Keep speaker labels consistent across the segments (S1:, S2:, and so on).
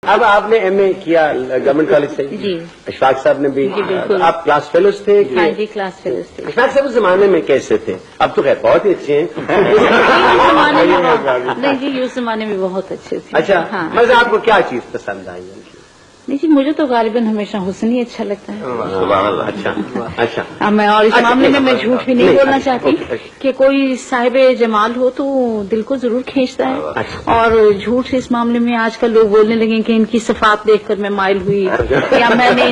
S1: اب آپ نے ایم اے کیا گورنمنٹ کالج سے؟
S2: جی.
S1: اشفاق صاحب نے بھی؟
S2: جی بالکل.
S1: آپ کلاس فیلوز تھے؟
S2: ہاں جی کلاس فیلوز تھے.
S1: اشفاق صاحب اس زمانے میں کیسے تھے؟ اب تو خیر بہت ہی اچھے ہیں.
S2: نہیں جی اس زمانے میں بہت اچھے تھے.
S1: اچھا
S2: ہاں
S1: مطلب آپ کو کیا چیز پسند آئی؟
S2: نہیں جی مجھے تو غالباً ہمیشہ حسن ہی اچھا لگتا ہے.
S1: اچھا اچھا.
S2: میں اور اس معاملے میں جھوٹ بھی نہیں بولنا چاہتی کہ کوئی صاحب جمال ہو تو دل کو ضرور کھینچتا ہے. اور جھوٹ اس معاملے میں آج کل لوگ بولنے لگے کہ ان کی صفات دیکھ کر میں مائل ہوئی یا میں نے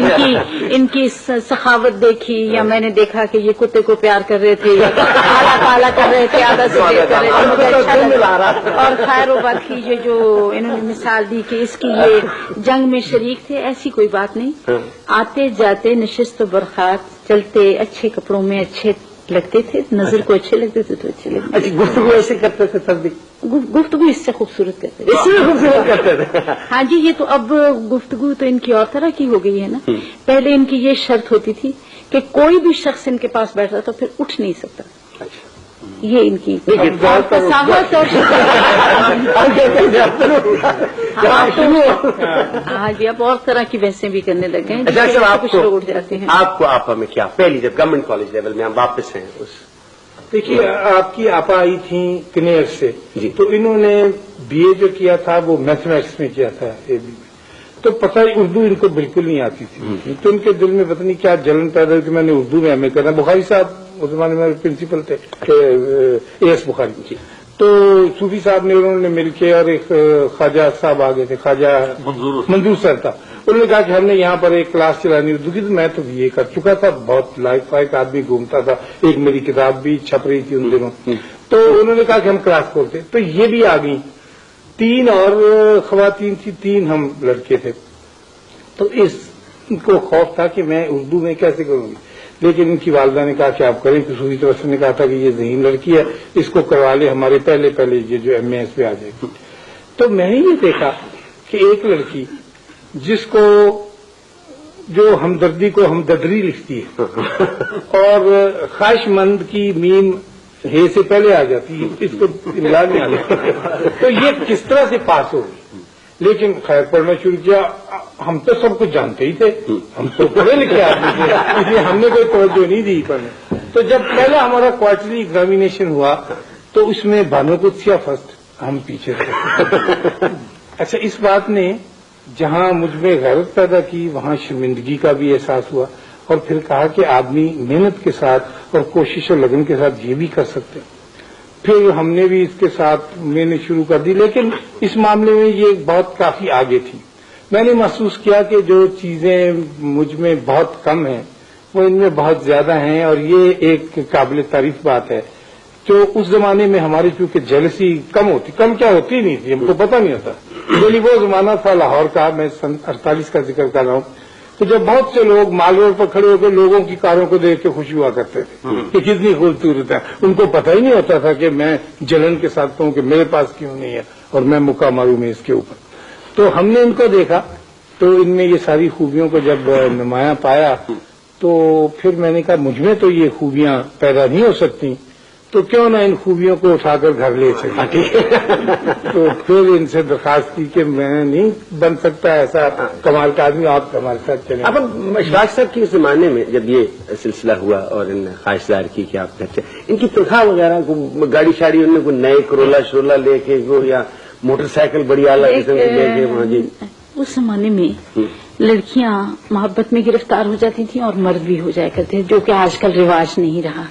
S2: ان کی سخاوت دیکھی یا میں نے دیکھا کہ یہ کتے کو پیار کر رہے تھے یا کالا کالا کر رہے تھے آدھا سفید کر رہے تھے مجھے اچھا لگا. اور خیر و بات کیجیے جو انہوں نے مثال دی کہ اس کی یہ جنگ میں شریک تھے ایسی کوئی بات نہیں. آتے جاتے نشست و برخاست چلتے اچھے کپڑوں میں اچھے لگتے تھے نظر کو اچھے لگتے تھے تو اچھے لگتے.
S1: اچھا گفتگو ایسے کرتے تھے تب بھی؟
S2: گفتگو اس سے خوبصورت کرتے تھے.
S1: اس سے خوبصورت کرتے تھے.
S2: ہاں جی یہ تو اب گفتگو تو ان کی اور طرح کی ہو گئی ہے نا. پہلے ان کی یہ شرط ہوتی تھی کہ کوئی بھی شخص ان کے پاس بیٹھتا تو پھر اٹھ نہیں سکتا. یہ ان کی فصاحت اور ہاں جی اب اور طرح کی بحثیں بھی کرنے لگے ہیں. کچھ لوگ اٹھ جاتے ہیں.
S1: آپ کو آپا میں کیا پہلی جب گورنمنٹ کالج لیول میں ہم واپس ہیں اس
S3: دیکھیے آپ کی آپا آئی تھیں کنیر سے
S1: جی.
S3: تو انہوں نے بی اے جو کیا تھا وہ میتھمیٹکس میں کیا تھا اے بی میں. تو پتہ ہی اردو ان کو بالکل نہیں آتی تھی. تو ان کے دل میں پتہ نہیں کیا جلن پیدا ہوئی کہ میں نے اردو میں ایم اے کرنا. بخاری صاحب اس زمانے میں پرنسپل تھے اے ایس بخاری. تو صوفی صاحب نے انہوں نے مل کے اور ایک خواجہ صاحب آگے تھے خواجہ منظور صاحب تھا. انہوں نے کہا کہ ہم نے یہاں پر ایک کلاس چلانی اردو کی. تو میں تو یہ کر چکا تھا بہت لائق فائق آدمی گھومتا تھا. ایک میری کتاب بھی چھپ رہی تھی ان دنوں. تو انہوں نے کہا کہ ہم کلاس کھولتے. تو یہ بھی آ گئی. 3 اور خواتین تھی 3 ہم لڑکے تھے. تو اس کو خوف تھا کہ میں اردو میں کیسے کروں گی. لیکن ان کی والدہ نے کہا کہ آپ کریں. کسی طرف سے نے کہا تھا کہ یہ ذہین لڑکی ہے اس کو کروا لے ہمارے پہلے یہ جو ایم اے اس پہ آ جائے گی. تو میں نے یہ دیکھا کہ ایک لڑکی جس کو جو ہمدردی کو ہمدردی لکھتی ہے اور خواہش مند کی میم ہے سے پہلے آ جاتی ہے اس کو علاج نہیں آ جاتا. تو یہ کس طرح سے پاس ہوگی. لیکن خیر پڑھنا شروع کیا. ہم تو سب کچھ جانتے ہی تھے. ہم تو پڑھے لکھے آدمی تھے اس لیے ہم نے کوئی توجہ نہیں دی پڑھنے. تو جب پہلا ہمارا کوارٹرلی ایگزامینیشن ہوا تو اس میں بانو قدسیہ فرسٹ ہم پیچھے تھے. اچھا اس بات نے جہاں مجھ میں غیرت پیدا کی وہاں شرمندگی کا بھی احساس ہوا. اور پھر کہا کہ آدمی محنت کے ساتھ اور کوشش اور لگن کے ساتھ یہ بھی کر سکتے. پھر ہم نے بھی اس کے ساتھ میں نے شروع کر دی. لیکن اس معاملے میں یہ بہت کافی آگے تھی. میں نے محسوس کیا کہ جو چیزیں مجھ میں بہت کم ہیں وہ ان میں بہت زیادہ ہیں. اور یہ ایک قابل تعریف بات ہے. تو اس زمانے میں ہماری چونکہ جیلسی کم کیا ہوتی نہیں تھی. ہم کو پتہ نہیں ہوتا. یعنی وہ زمانہ تھا لاہور کا. میں 48 کا ذکر کر رہا ہوں. تو جب بہت سے لوگ مال روڈ پر کھڑے ہو کے لوگوں کی کاروں کو دیکھ کے خوشی ہوا کرتے تھے کہ کتنی خوبصورت ہے. ان کو پتہ ہی نہیں ہوتا تھا کہ میں جلن کے ساتھ ہوں کہ میرے پاس کیوں نہیں ہے اور میں مکہ ماروں میں اس کے اوپر. تو ہم نے ان کو دیکھا تو ان میں یہ ساری خوبیوں کو جب نمایاں پایا تو پھر میں نے کہا مجھ میں تو یہ خوبیاں پیدا نہیں ہو سکتی تو کیوں نہ ان خوبیوں کو اٹھا کر گھر لے سکیں. تو پھر ان سے درخواست کی کہ میں نہیں بن سکتا ایسا کمال کا آدمی. آپ ہمارے ساتھ چلیں.
S1: اب اشفاق صاحب کے زمانے میں جب یہ سلسلہ ہوا اور ان نے خواہش ظاہر کی کہ آپ کہتے ان کی تنخواہ وغیرہ گاڑی شاڑی ان نے کوئی نئے کرولا شرولا لے کے یا موٹر سائیکل بڑی اعلیٰ قسم کی لے کے وہاں جی.
S2: اس زمانے میں لڑکیاں محبت میں گرفتار ہو جاتی تھیں اور مرد بھی ہو جایا کرتے جو کہ آج کل رواج نہیں رہا.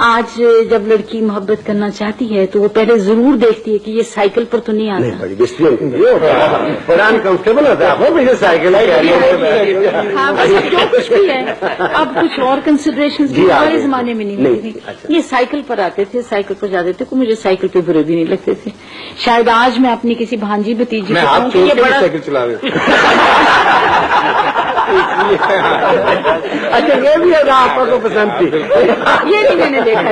S2: آج جب لڑکی محبت کرنا چاہتی ہے تو وہ پہلے ضرور دیکھتی ہے کہ یہ سائیکل پر تو نہیں آتا.
S1: بڑا انکمفرٹیبل ہوتا ہے سائیکل
S2: جو کچھ بھی ہے. اب کچھ اور کنسیڈریشن ہمارے زمانے میں نہیں ہوتی تھی. یہ سائیکل پر آتے تھے سائیکل پر جاتے تھے. مجھے سائیکل پہ برے بھی نہیں لگتے تھے. شاید آج میں اپنی کسی بھانجی بھتیجی کو یہ بڑا
S3: سائیکل چلا رہے.
S1: اچھا یہ بھی آپ کو پسند تھی.
S2: یہ نہیں میں نے دیکھا.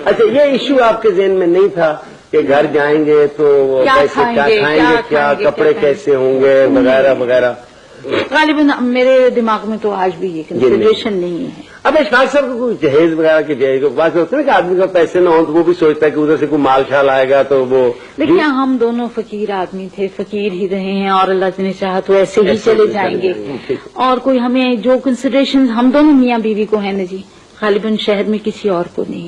S1: اچھا یہ ایشو آپ کے ذہن میں نہیں تھا کہ گھر جائیں گے تو کیسے کیا کھائیں گے کیا کپڑے کیسے ہوں گے وغیرہ وغیرہ.
S2: غالباً میرے دماغ میں تو آج بھی یہ کنسیڈریشن نہیں ہے.
S1: اب اشفاق صاحب کو کوئی جہیز وغیرہ کے جہیز بات ہوتے ہیں نا کہ آدمی کا پیسے نہ ہو تو وہ بھی سوچتا ہے کہ ادھر سے کوئی مال شال آئے گا تو وہ
S2: دیکھیے ہم دونوں فقیر آدمی تھے، فقیر ہی رہے ہیں اور اللہ نے چاہا تو ایسے ہی چلے جائیں گے، اور کوئی ہمیں جو کنسیڈریشن ہم دونوں میاں بیوی کو ہے نا جی، غالباً شہر میں کسی اور کو نہیں.